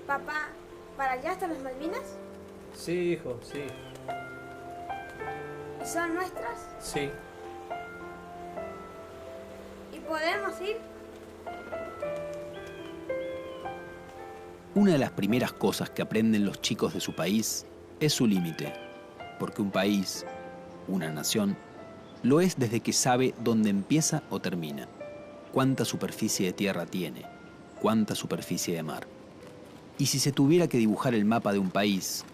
Papá, ¿para allá están las Malvinas? Sí, hijo, sí. ¿Y son nuestras? Sí. ¿Y podemos ir? Una de las primeras cosas que aprenden los chicos de su país es su límite, porque un país, una nación, lo es desde que sabe dónde empieza o termina, cuánta superficie de tierra tiene, cuánta superficie de mar. Y si se tuviera que dibujar el mapa de un país,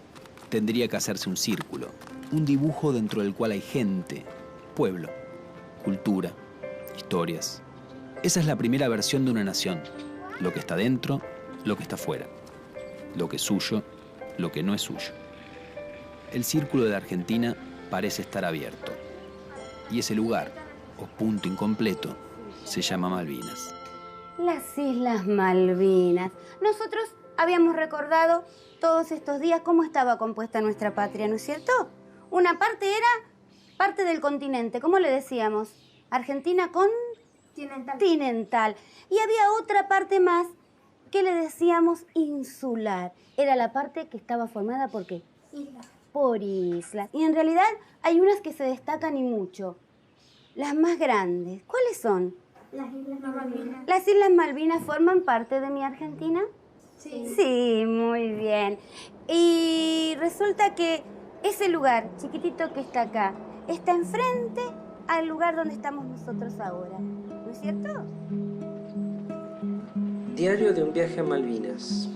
tendría que hacerse un círculo, un dibujo dentro del cual hay gente, pueblo, cultura, historias. Esa es la primera versión de una nación, lo que está dentro, lo que está fuera, lo que es suyo, lo que no es suyo. El círculo de la Argentina parece estar abierto, y ese lugar, o punto incompleto, se llama Malvinas. Las Islas Malvinas. Nosotros habíamos recordado todos estos días cómo estaba compuesta nuestra patria, ¿no es cierto? Una parte era parte del continente, ¿cómo le decíamos? Argentina continental. Y había otra parte más que le decíamos insular. Era la parte que estaba formada ¿por qué? Islas. Por islas. Y en realidad hay unas que se destacan y mucho. Las más grandes, ¿cuáles son? Las Islas Malvinas. ¿Las Islas Malvinas forman parte de mi Argentina? Sí. Sí, muy bien. Y resulta que ese lugar chiquitito que está acá está enfrente al lugar donde estamos nosotros ahora, ¿no es cierto? Diario de un viaje a Malvinas.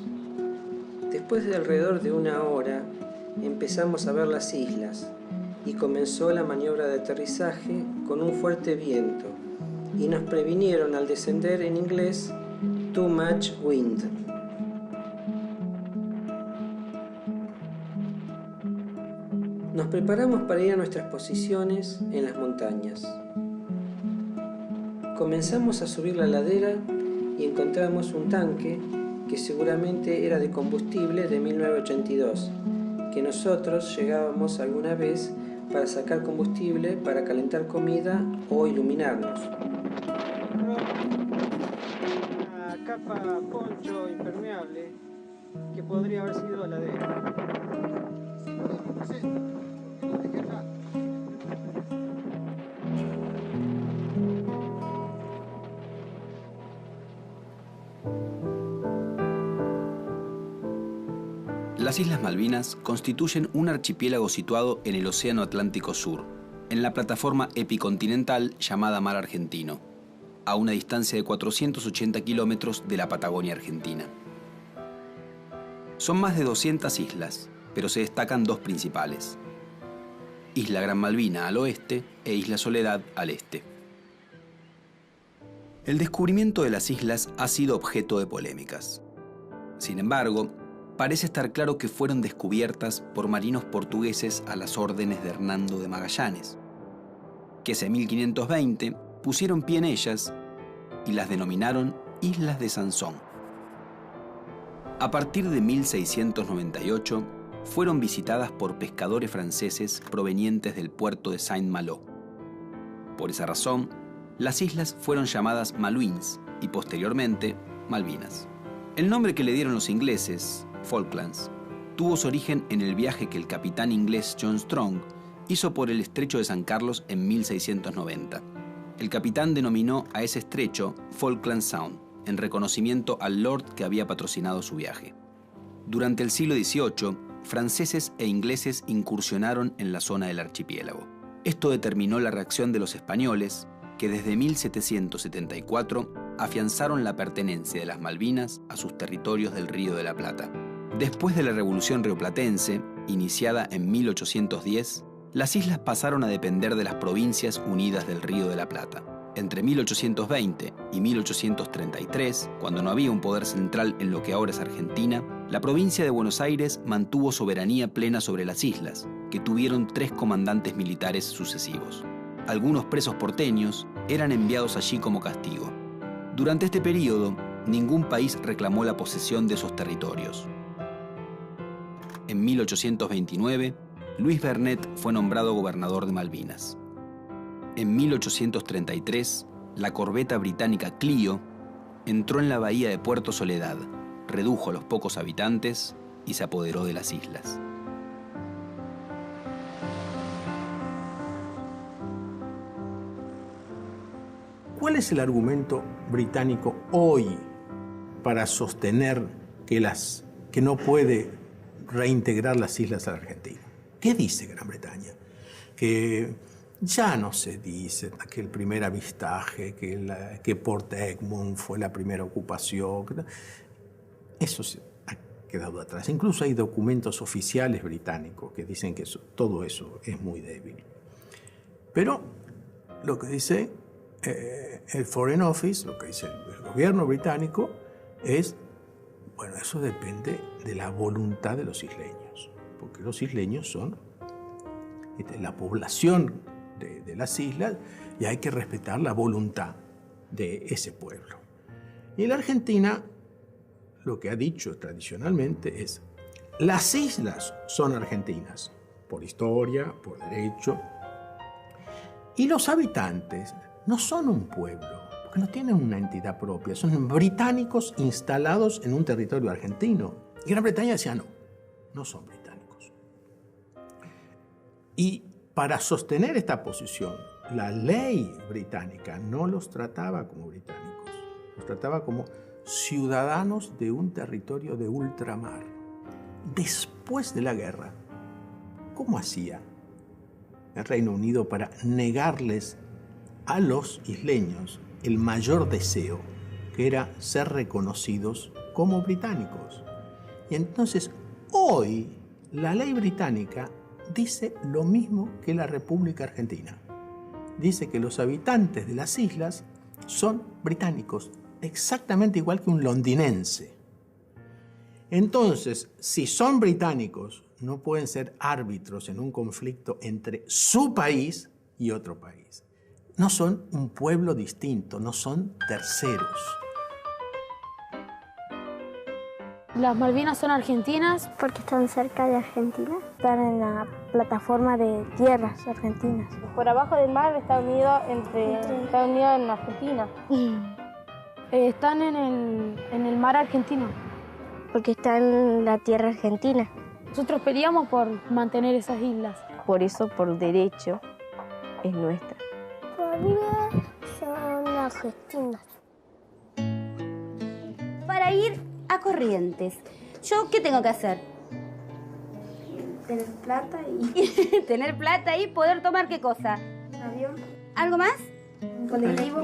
Después de alrededor de una hora, empezamos a ver las islas y comenzó la maniobra de aterrizaje con un fuerte viento y nos previnieron al descender en inglés "too much wind". Nos preparamos para ir a nuestras posiciones en las montañas. Comenzamos a subir la ladera y encontramos un tanque que seguramente era de combustible de 1982, que nosotros llegábamos alguna vez para sacar combustible para calentar comida o iluminarnos. Una capa poncho impermeable que podría haber sido ladera. Las Islas Malvinas constituyen un archipiélago situado en el Océano Atlántico Sur, en la plataforma epicontinental llamada Mar Argentino, a una distancia de 480 kilómetros de la Patagonia Argentina. Son más de 200 islas, pero se destacan dos principales: Isla Gran Malvina al oeste e Isla Soledad al este. El descubrimiento de las islas ha sido objeto de polémicas. Sin embargo, parece estar claro que fueron descubiertas por marinos portugueses a las órdenes de Hernando de Magallanes, que hacia 1520 pusieron pie en ellas y las denominaron Islas de Sansón. A partir de 1698 fueron visitadas por pescadores franceses provenientes del puerto de Saint-Malo. Por esa razón, las islas fueron llamadas Malouines y posteriormente Malvinas. El nombre que le dieron los ingleses, Falklands, tuvo su origen en el viaje que el capitán inglés John Strong hizo por el estrecho de San Carlos en 1690. El capitán denominó a ese estrecho Falkland Sound, en reconocimiento al lord que había patrocinado su viaje. Durante el siglo XVIII, franceses e ingleses incursionaron en la zona del archipiélago. Esto determinó la reacción de los españoles, que desde 1774 afianzaron la pertenencia de las Malvinas a sus territorios del Río de la Plata. Después de la Revolución Rioplatense, iniciada en 1810, las islas pasaron a depender de las Provincias Unidas del Río de la Plata. Entre 1820 y 1833, cuando no había un poder central en lo que ahora es Argentina, la provincia de Buenos Aires mantuvo soberanía plena sobre las islas, que tuvieron 3 comandantes militares sucesivos. Algunos presos porteños eran enviados allí como castigo. Durante este periodo, ningún país reclamó la posesión de esos territorios. En 1829, Luis Bernet fue nombrado gobernador de Malvinas. En 1833, la corbeta británica Clio entró en la bahía de Puerto Soledad redujo a los pocos habitantes y se apoderó de las islas. ¿Cuál es el argumento británico hoy para sostener que no puede reintegrar las islas a la Argentina? ¿Qué dice Gran Bretaña? Que ya no se dice que el primer avistaje, que Port Egmont fue la primera ocupación. Eso se ha quedado atrás. Incluso hay documentos oficiales británicos que dicen que todo eso es muy débil. Pero lo que dice el Foreign Office, lo que dice el gobierno británico es, bueno, eso depende de la voluntad de los isleños, porque los isleños son la población de las islas y hay que respetar la voluntad de ese pueblo. Y en la Argentina lo que ha dicho tradicionalmente es: las islas son argentinas, por historia, por derecho, y los habitantes no son un pueblo, porque no tienen una entidad propia, son británicos instalados en un territorio argentino. Y Gran Bretaña decía no son británicos. Y para sostener esta posición, la ley británica no los trataba como británicos, los trataba como ciudadanos de un territorio de ultramar. Después de la guerra, ¿cómo hacía el Reino Unido para negarles a los isleños el mayor deseo, que era ser reconocidos como británicos? Y entonces, hoy, la ley británica dice lo mismo que la República Argentina. Dice que los habitantes de las islas son británicos, exactamente igual que un londinense. Entonces, si son británicos, no pueden ser árbitros en un conflicto entre su país y otro país. No son un pueblo distinto, no son terceros. Las Malvinas son argentinas Porque están cerca de Argentina. Están en la plataforma de tierras argentinas. por abajo del mar, está unido en Argentina. Están en el mar argentino. Porque están en la tierra argentina. Nosotros peleamos por mantener esas islas. Por eso, por derecho, es nuestra. Todavía son argentinas. Para ir a Corrientes, ¿yo qué tengo que hacer? Tener plata y Tener plata y poder tomar ¿qué cosa? avión, ¿Algo más? colectivo,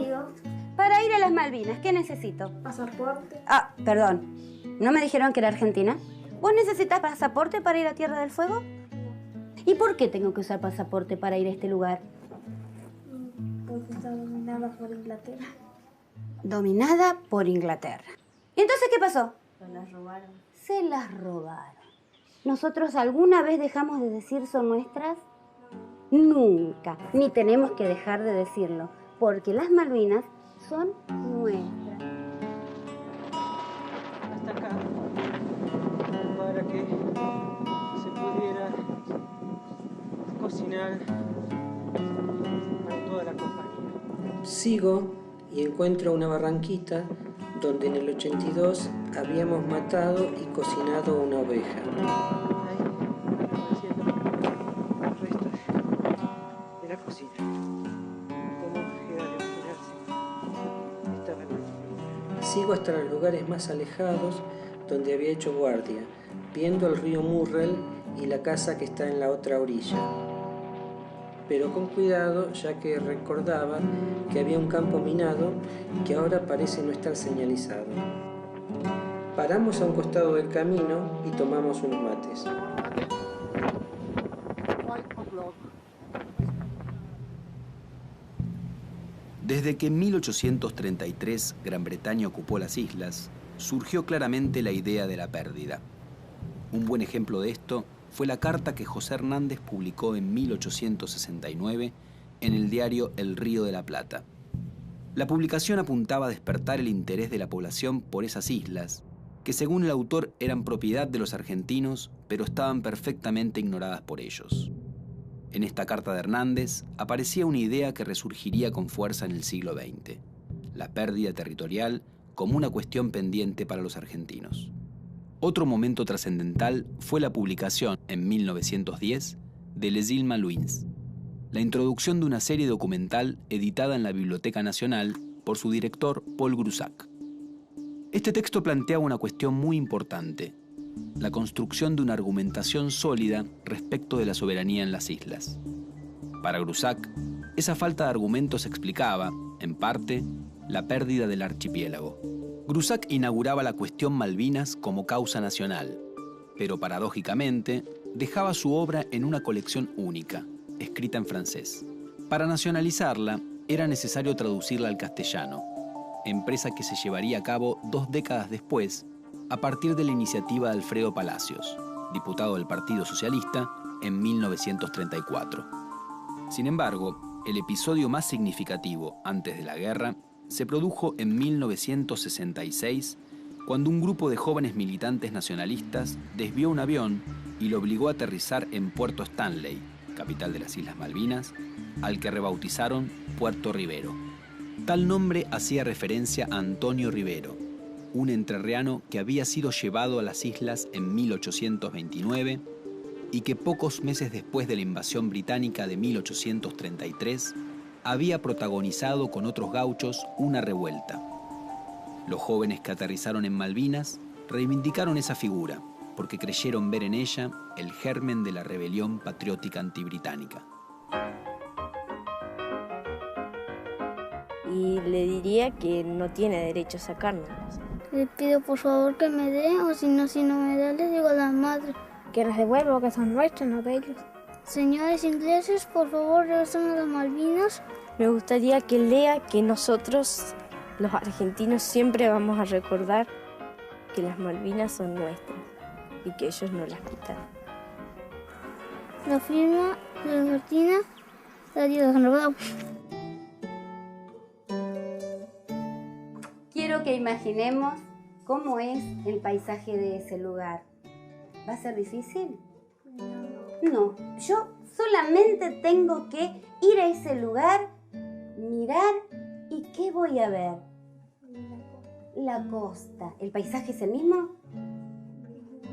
Para ir a las Malvinas, ¿qué necesito? pasaporte. Ah, perdón. ¿No me dijeron que era Argentina? ¿Vos necesitas pasaporte para ir a Tierra del Fuego? ¿Y por qué tengo que usar pasaporte para ir a este lugar? Porque está dominada por Inglaterra. Dominada por Inglaterra. ¿Y entonces qué pasó? Se las robaron. Se las robaron. ¿Nosotros alguna vez dejamos de decir son nuestras? Nunca. Ni tenemos que dejar de decirlo. Porque las Malvinas son nuestras. Hasta acá, para que se pudiera cocinar para toda la compañía. Sigo y encuentro una barranquita donde en el 82 habíamos matado y cocinado una oveja. Ahí, haciendo los restos de la cocina. ¿Cómo queda de imaginarse esta barranquita? Sigo hasta los lugares más alejados donde había hecho guardia, viendo el río Murrell y la casa que está en la otra orilla. Pero con cuidado, ya que recordaba que había un campo minado que ahora parece no estar señalizado. Paramos a un costado del camino y tomamos unos mates. Desde que en 1833 Gran Bretaña ocupó las islas, surgió claramente la idea de la pérdida. Un buen ejemplo de esto fue la carta que José Hernández publicó en 1869 en el diario El Río de la Plata. La publicación apuntaba a despertar el interés de la población por esas islas, que según el autor eran propiedad de los argentinos, pero estaban perfectamente ignoradas por ellos. En esta carta de Hernández aparecía una idea que resurgiría con fuerza en el siglo XX: la pérdida territorial como una cuestión pendiente para los argentinos. Otro momento trascendental fue la publicación, en 1910, de Les Îles Malouines, la introducción de una serie documental editada en la Biblioteca Nacional por su director Paul Groussac. Este texto planteaba una cuestión muy importante: la construcción de una argumentación sólida respecto de la soberanía en las islas. Para Groussac, esa falta de argumentos explicaba, en parte, la pérdida del archipiélago. Groussac inauguraba la cuestión Malvinas como causa nacional, pero paradójicamente dejaba su obra en una colección única, escrita en francés. Para nacionalizarla, era necesario traducirla al castellano, empresa que se llevaría a cabo 2 décadas después, a partir de la iniciativa de Alfredo Palacios, diputado del Partido Socialista, en 1934. Sin embargo, el episodio más significativo antes de la guerra se produjo en 1966, cuando un grupo de jóvenes militantes nacionalistas desvió un avión y lo obligó a aterrizar en Puerto Stanley, capital de las Islas Malvinas, al que rebautizaron Puerto Rivero. Tal nombre hacía referencia a Antonio Rivero, un entrerriano que había sido llevado a las islas en 1829 y que pocos meses después de la invasión británica de 1833 había protagonizado con otros gauchos una revuelta. Los jóvenes que aterrizaron en Malvinas reivindicaron esa figura porque creyeron ver en ella el germen de la rebelión patriótica antibritánica. Y le diría que no tiene derecho a sacárnoslos. Le pido por favor que me dé, o si no me da, le digo a la madre que las devuelva, que son nuestras, no de ellos. Señores ingleses, por favor, regresen a las Malvinas. Me gustaría que lea que nosotros, los argentinos, siempre vamos a recordar que las Malvinas son nuestras y que ellos no las quitaron. La firma de la Argentina, Radio de Canadá. Quiero que imaginemos cómo es el paisaje de ese lugar. ¿Va a ser difícil? No, yo solamente tengo que ir a ese lugar, mirar, y ¿qué voy a ver? La costa. ¿El paisaje es el mismo?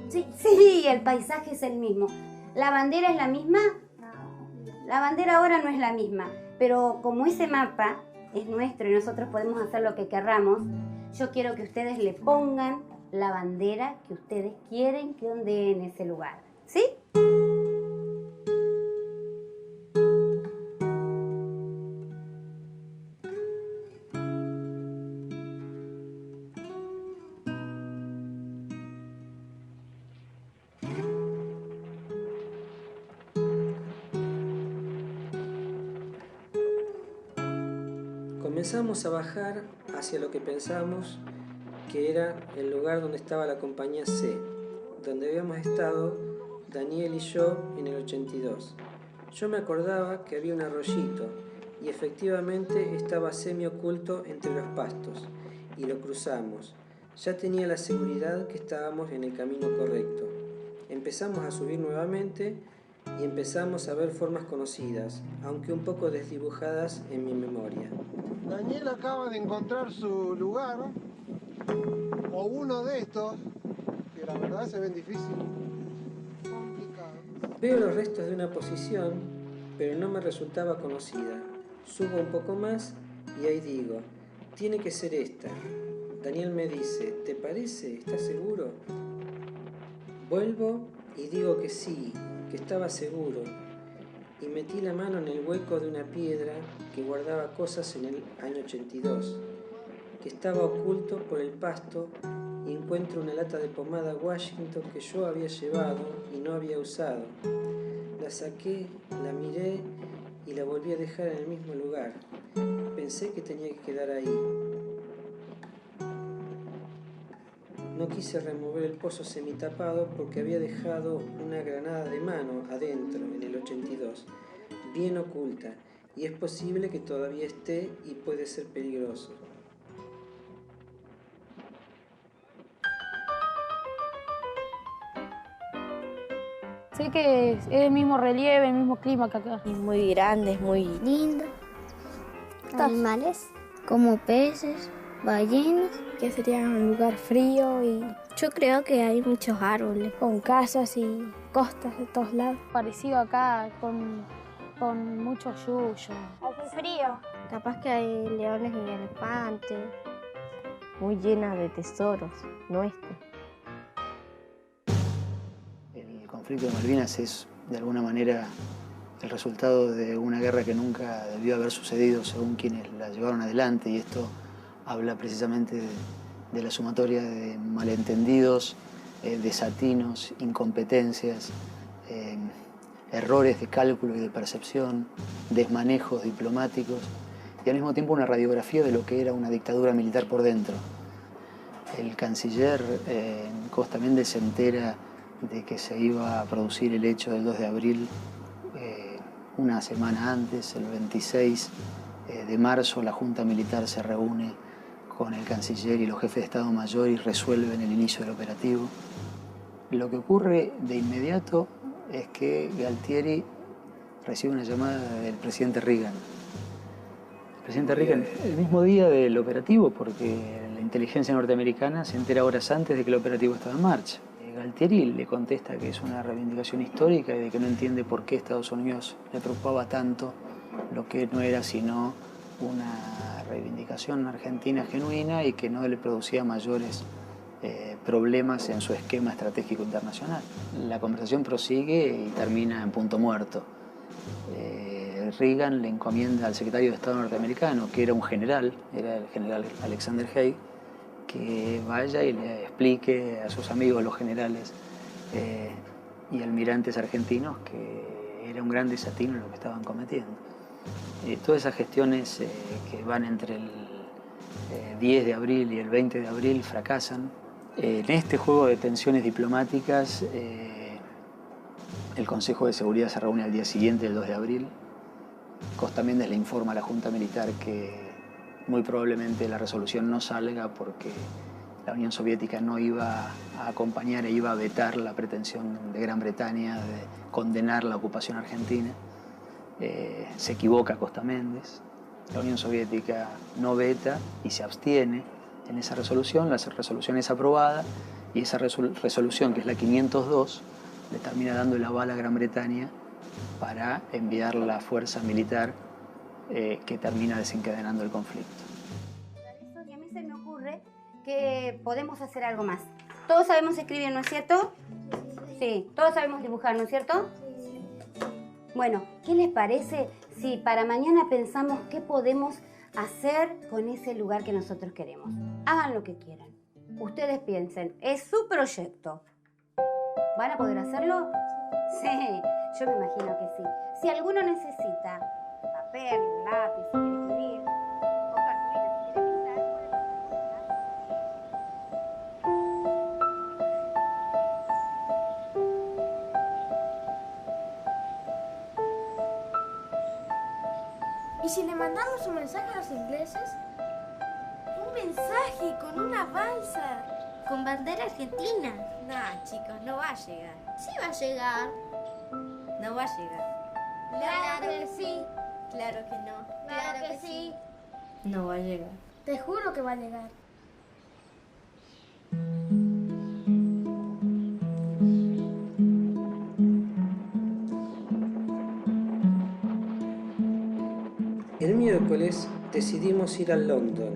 Sí, el paisaje es el mismo. ¿La bandera es la misma? La bandera ahora no es la misma, pero como ese mapa es nuestro y nosotros podemos hacer lo que querramos, yo quiero que ustedes le pongan la bandera que ustedes quieren que ondee en ese lugar. ¿Sí? Comenzamos a bajar hacia lo que pensamos que era el lugar donde estaba la compañía C, donde habíamos estado Daniel y yo en el 82. Yo me acordaba que había un arroyito y efectivamente estaba semi-oculto entre los pastos y lo cruzamos. Ya tenía la seguridad que estábamos en el camino correcto. Empezamos a subir nuevamente y empezamos a ver formas conocidas, aunque un poco desdibujadas en mi memoria. Daniel acaba de encontrar su lugar, o uno de estos, que la verdad se ven difícil, complicado. Veo los restos de una posición, pero no me resultaba conocida. Subo un poco más y ahí digo, tiene que ser esta. Daniel me dice, ¿te parece? ¿Estás seguro? Vuelvo y digo que sí, que estaba seguro, y metí la mano en el hueco de una piedra que guardaba cosas en el año 82, que estaba oculto por el pasto, y encuentro una lata de pomada Washington que yo había llevado y no había usado. La saqué, la miré y la volví a dejar en el mismo lugar. Pensé que tenía que quedar ahí. No quise remover el pozo semitapado porque había dejado una granada de mano adentro en el 82, bien oculta, y es posible que todavía esté y puede ser peligroso. Sé que es el mismo relieve, el mismo clima que acá. Es muy grande, es muy Lindo. Animales como peces, ballenas que sería un lugar frío y yo creo que hay muchos árboles, con casas y costas de todos lados. Parecido acá, con mucho yuyo. Hace frío. Capaz que hay leones y elefantes, muy llena de tesoros nuestros. El conflicto de Malvinas es, de alguna manera, el resultado de una guerra que nunca debió haber sucedido según quienes la llevaron adelante, y esto habla precisamente de la sumatoria de malentendidos, desatinos, incompetencias, errores de cálculo y de percepción, desmanejos diplomáticos y al mismo tiempo una radiografía de lo que era una dictadura militar por dentro. El canciller en Costa Méndez se entera de que se iba a producir el hecho del 2 de abril una semana antes, el 26 de marzo, la Junta Militar se reúne con el canciller y los jefes de Estado Mayor y resuelven el inicio del operativo. Lo que ocurre de inmediato es que Galtieri recibe una llamada del presidente Reagan. El presidente Reagan, el mismo día del operativo, porque la inteligencia norteamericana se entera horas antes de que el operativo estaba en marcha. Galtieri le contesta que es una reivindicación histórica y de que no entiende por qué Estados Unidos le preocupaba tanto lo que no era sino una reivindicación argentina genuina y que no le producía mayores problemas en su esquema estratégico internacional. La conversación prosigue y termina en punto muerto. Reagan le encomienda al secretario de Estado norteamericano, que era un general, era el general Alexander Haig, que vaya y le explique a sus amigos los generales y almirantes argentinos que era un gran desatino lo que estaban cometiendo. Todas esas gestiones que van entre el 10 de abril y el 20 de abril fracasan. En este juego de tensiones diplomáticas, el Consejo de Seguridad se reúne al día siguiente, el 2 de abril. Costa Méndez le informa a la Junta Militar que muy probablemente la resolución no salga porque la Unión Soviética no iba a acompañar e iba a vetar la pretensión de Gran Bretaña de condenar la ocupación argentina. Se equivoca Costa Méndez, la Unión Soviética no veta y se abstiene en esa resolución, la resolución es aprobada y esa resolución, que es la 502, le termina dando el aval a Gran Bretaña para enviar la fuerza militar que termina desencadenando el conflicto. Y a mí se me ocurre que podemos hacer algo más. Todos sabemos escribir, ¿no es cierto? Sí. Todos sabemos dibujar, ¿no es cierto? Sí. Bueno, ¿qué les parece si para mañana pensamos qué podemos hacer con ese lugar que nosotros queremos? Hagan lo que quieran. Ustedes piensen, es su proyecto. ¿Van a poder hacerlo? Sí, yo me imagino que sí. Si alguno necesita papel, lápiz, si quiere escribir, o cartulina, si quiere pintar, puede ¿Y si le mandamos un mensaje a los ingleses? Un mensaje con una balsa. Con bandera argentina. No, chicos, no va a llegar. Sí va a llegar. No va a llegar. Claro que sí. Claro que no. Claro que sí. No va a llegar. Te juro que va a llegar. El miércoles decidimos ir a London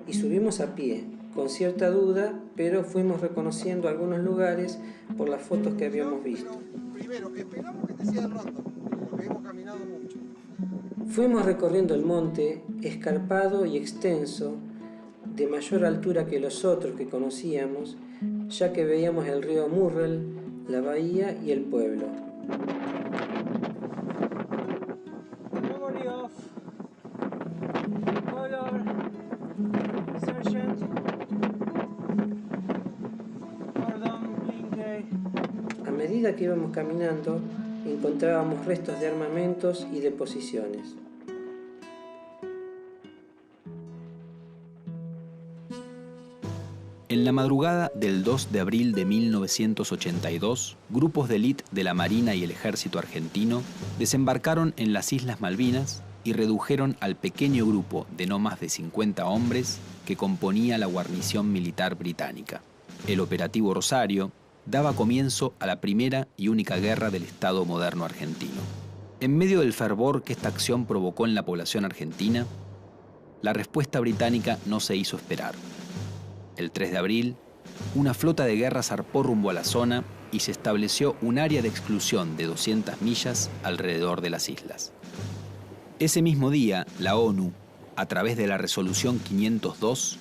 y subimos a pie, con cierta duda, pero fuimos reconociendo algunos lugares por las fotos que habíamos visto. Primero, esperamos que te sigan London, porque hemos caminado mucho. Fuimos recorriendo el monte, escarpado y extenso, de mayor altura que los otros que conocíamos, ya que veíamos el río Murrell, la bahía y el pueblo. A medida que íbamos caminando, encontrábamos restos de armamentos y de posiciones. En la madrugada del 2 de abril de 1982, grupos de élite de la Marina y el Ejército argentino desembarcaron en las Islas Malvinas y redujeron al pequeño grupo de no más de 50 hombres que componía la guarnición militar británica. El operativo Rosario daba comienzo a la primera y única guerra del Estado moderno argentino. En medio del fervor que esta acción provocó en la población argentina, la respuesta británica no se hizo esperar. El 3 de abril, una flota de guerra zarpó rumbo a la zona y se estableció un área de exclusión de 200 millas alrededor de las islas. Ese mismo día, la ONU, a través de la Resolución 502,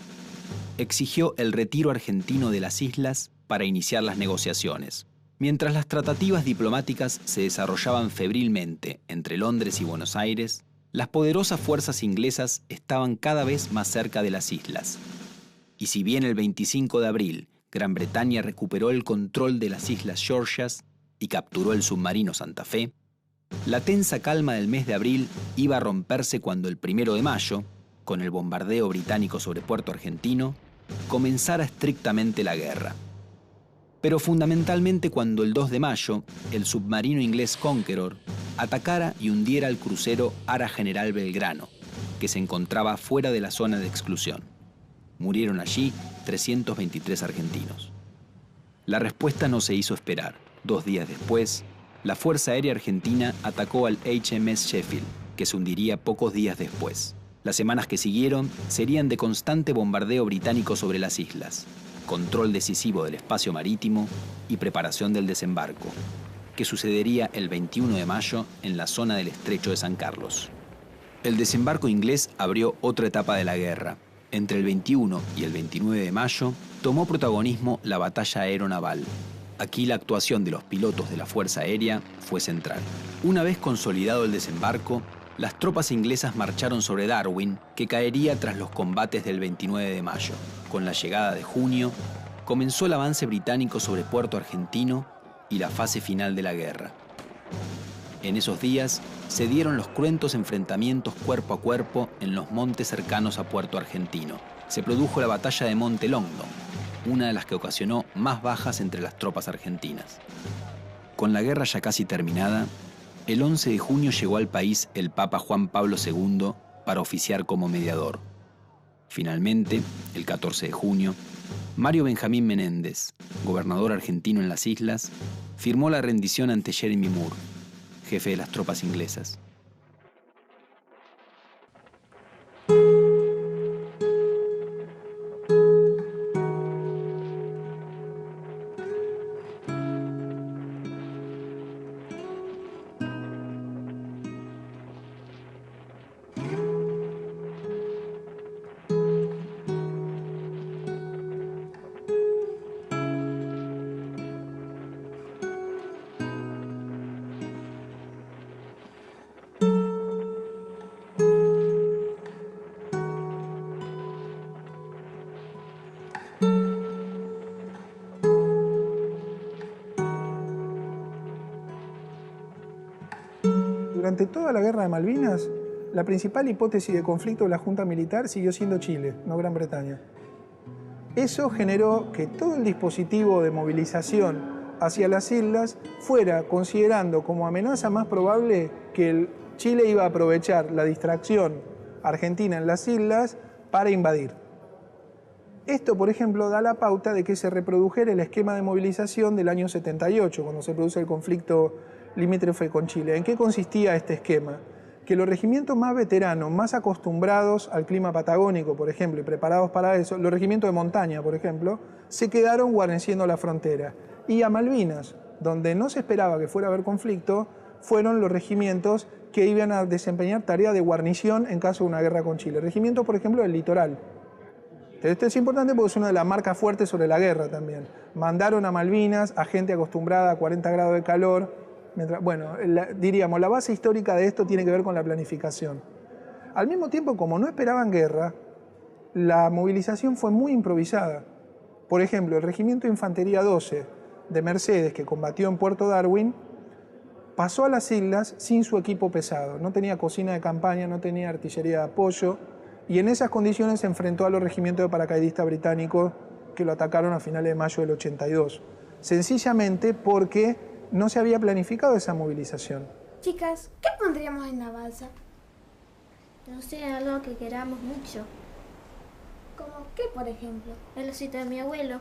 exigió el retiro argentino de las islas para iniciar las negociaciones. Mientras las tratativas diplomáticas se desarrollaban febrilmente entre Londres y Buenos Aires, las poderosas fuerzas inglesas estaban cada vez más cerca de las islas. Y si bien el 25 de abril Gran Bretaña recuperó el control de las Islas Georgias y capturó el submarino Santa Fe, la tensa calma del mes de abril iba a romperse cuando el 1 de mayo, con el bombardeo británico sobre Puerto Argentino, comenzara estrictamente la guerra. Pero fundamentalmente cuando el 2 de mayo, el submarino inglés Conqueror atacara y hundiera el crucero Ara General Belgrano, que se encontraba fuera de la zona de exclusión. Murieron allí 323 argentinos. La respuesta no se hizo esperar. 2 días después, la Fuerza Aérea Argentina atacó al HMS Sheffield, que se hundiría pocos días después. Las semanas que siguieron serían de constante bombardeo británico sobre las islas, control decisivo del espacio marítimo y preparación del desembarco, que sucedería el 21 de mayo en la zona del Estrecho de San Carlos. El desembarco inglés abrió otra etapa de la guerra. Entre el 21 y el 29 de mayo tomó protagonismo la batalla aeronaval. Aquí la actuación de los pilotos de la Fuerza Aérea fue central. Una vez consolidado el desembarco, las tropas inglesas marcharon sobre Darwin, que caería tras los combates del 29 de mayo. Con la llegada de junio, comenzó el avance británico sobre Puerto Argentino y la fase final de la guerra. En esos días se dieron los cruentos enfrentamientos cuerpo a cuerpo en los montes cercanos a Puerto Argentino. Se produjo la batalla de Monte Longdon, una de las que ocasionó más bajas entre las tropas argentinas. Con la guerra ya casi terminada, el 11 de junio llegó al país el Papa Juan Pablo II para oficiar como mediador. Finalmente, el 14 de junio, Mario Benjamín Menéndez, gobernador argentino en las islas, firmó la rendición ante Jeremy Moore, jefe de las tropas inglesas. Durante toda la Guerra de Malvinas, la principal hipótesis de conflicto de la Junta Militar siguió siendo Chile, no Gran Bretaña. Eso generó que todo el dispositivo de movilización hacia las islas fuera considerando como amenaza más probable que Chile iba a aprovechar la distracción argentina en las islas para invadir. Esto, por ejemplo, da la pauta de que se reprodujera el esquema de movilización del año 78, cuando se produce el conflicto limítrofe con Chile. ¿En qué consistía este esquema? Que los regimientos más veteranos, más acostumbrados al clima patagónico, por ejemplo, y preparados para eso, los regimientos de montaña, por ejemplo, se quedaron guarneciendo la frontera. Y a Malvinas, donde no se esperaba que fuera a haber conflicto, fueron los regimientos que iban a desempeñar tarea de guarnición en caso de una guerra con Chile. Regimientos, por ejemplo, del litoral. Esto es importante porque es una de las marcas fuertes sobre la guerra también. Mandaron a Malvinas a gente acostumbrada a 40 grados de calor. Bueno, diríamos, la base histórica de esto tiene que ver con la planificación. Al mismo tiempo, como no esperaban guerra, la movilización fue muy improvisada. Por ejemplo, el Regimiento de Infantería 12 de Mercedes, que combatió en Puerto Darwin, pasó a las islas sin su equipo pesado. No tenía cocina de campaña, no tenía artillería de apoyo, y en esas condiciones se enfrentó a los regimientos de paracaidistas británicos que lo atacaron a finales de mayo del 82. Sencillamente porque no se había planificado esa movilización. Chicas, ¿qué pondríamos en la balsa? No sé, algo que queramos mucho. ¿Cómo qué, por ejemplo? El osito de mi abuelo.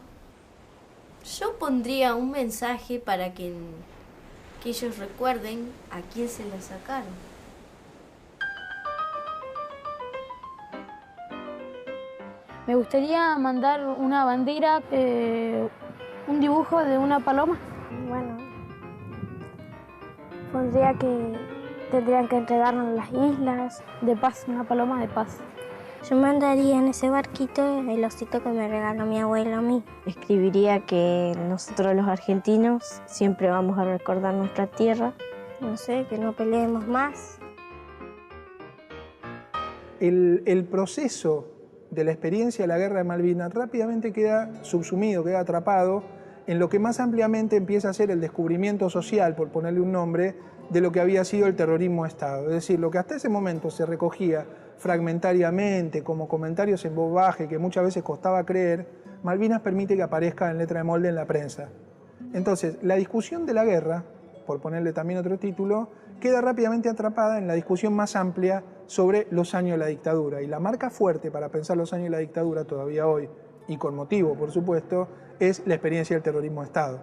Yo pondría un mensaje para que ellos recuerden a quién se lo sacaron. Me gustaría mandar una bandera, un dibujo de una paloma. Bueno, pondría que tendrían que entregarnos las islas. De paz, una paloma de paz. Yo mandaría en ese barquito el osito que me regaló mi abuelo a mí. Escribiría que nosotros los argentinos siempre vamos a recordar nuestra tierra. No sé, que no peleemos más. El proceso de la experiencia de la Guerra de Malvinas rápidamente queda subsumido, queda atrapado en lo que más ampliamente empieza a ser el descubrimiento social, por ponerle un nombre, de lo que había sido el terrorismo de Estado. Es decir, lo que hasta ese momento se recogía fragmentariamente, como comentarios en voz baja y que muchas veces costaba creer, Malvinas permite que aparezca en letra de molde en la prensa. Entonces, la discusión de la guerra, por ponerle también otro título, queda rápidamente atrapada en la discusión más amplia sobre los años de la dictadura. Y la marca fuerte para pensar los años de la dictadura todavía hoy, y con motivo, por supuesto, es la experiencia del terrorismo de Estado.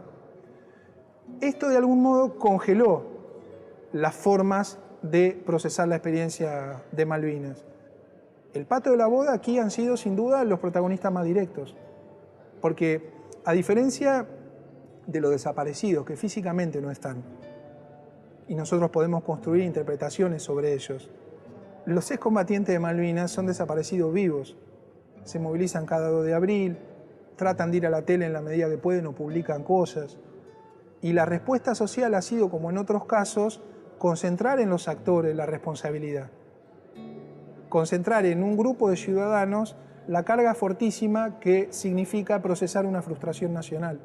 Esto de algún modo congeló las formas de procesar la experiencia de Malvinas. El pato de la boda aquí han sido sin duda los protagonistas más directos, porque a diferencia de los desaparecidos que físicamente no están, y nosotros podemos construir interpretaciones sobre ellos, los excombatientes de Malvinas son desaparecidos vivos, se movilizan cada 2 de abril, tratan de ir a la tele en la medida que pueden o publican cosas, y la respuesta social ha sido, como en otros casos, concentrar en los actores la responsabilidad. Concentrar en un grupo de ciudadanos la carga fortísima que significa procesar una frustración nacional.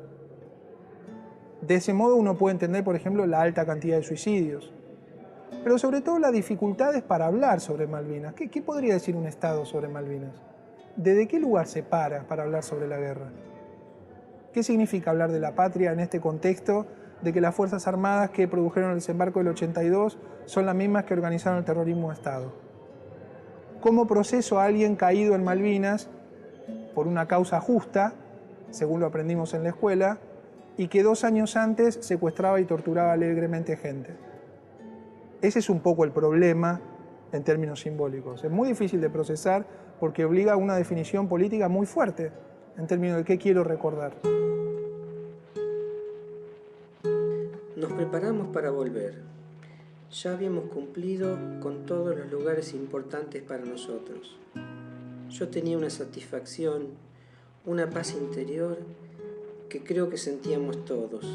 De ese modo uno puede entender, por ejemplo, la alta cantidad de suicidios, pero sobre todo las dificultades para hablar sobre Malvinas. ¿Qué podría decir un Estado sobre Malvinas? ¿Desde qué lugar se para hablar sobre la guerra? ¿Qué significa hablar de la patria en este contexto de que las Fuerzas Armadas que produjeron el desembarco del 82 son las mismas que organizaron el terrorismo de Estado? ¿Cómo proceso a alguien caído en Malvinas por una causa justa, según lo aprendimos en la escuela, y que 2 años antes secuestraba y torturaba alegremente gente? Ese es un poco el problema en términos simbólicos. Es muy difícil de procesar porque obliga a una definición política muy fuerte en términos de qué quiero recordar. Nos preparamos para volver. Ya habíamos cumplido con todos los lugares importantes para nosotros. Yo tenía una satisfacción, una paz interior que creo que sentíamos todos.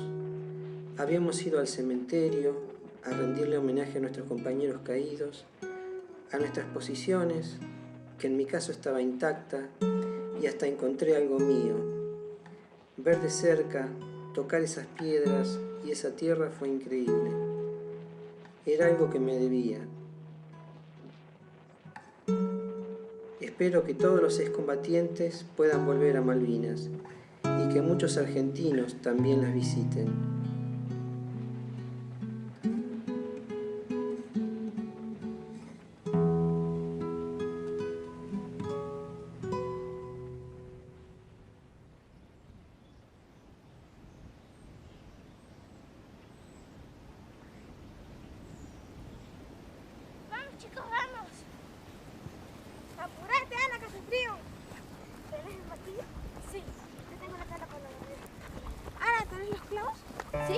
Habíamos ido al cementerio a rendirle homenaje a nuestros compañeros caídos, a nuestras posiciones, que en mi caso estaba intacta, y hasta encontré algo mío. Ver de cerca, tocar esas piedras y esa tierra fue increíble. Era algo que me debía. Espero que todos los excombatientes puedan volver a Malvinas y que muchos argentinos también las visiten. Chicos, vamos. Apúrate, Ana, que hace frío. ¿Tenés el martillo? Sí. Yo tengo la cara con la madera. Ana, ¿tenés los clavos? Sí.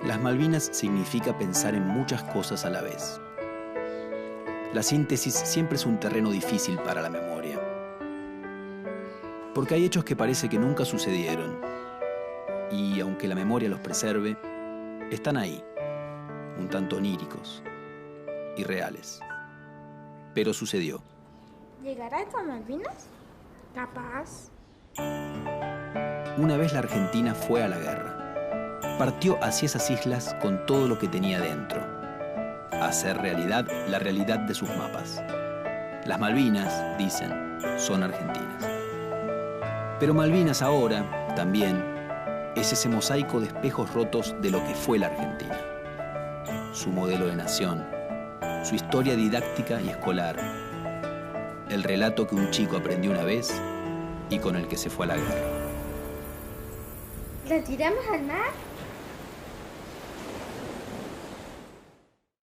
Las Malvinas significa pensar en muchas cosas a la vez. La síntesis siempre es un terreno difícil para la memoria, porque hay hechos que parece que nunca sucedieron, y aunque la memoria los preserve, están ahí, un tanto oníricos, irreales. Pero sucedió. ¿Llegará esto a Malvinas? Capaz. Una vez la Argentina fue a la guerra. partió hacia esas islas con todo lo que tenía dentro, a hacer realidad la realidad de sus mapas. Las Malvinas, dicen, son argentinas. Pero Malvinas ahora, también, es ese mosaico de espejos rotos de lo que fue la Argentina. Su modelo de nación, su historia didáctica y escolar, el relato que un chico aprendió una vez y con el que se fue a la guerra. ¿La tiramos al mar?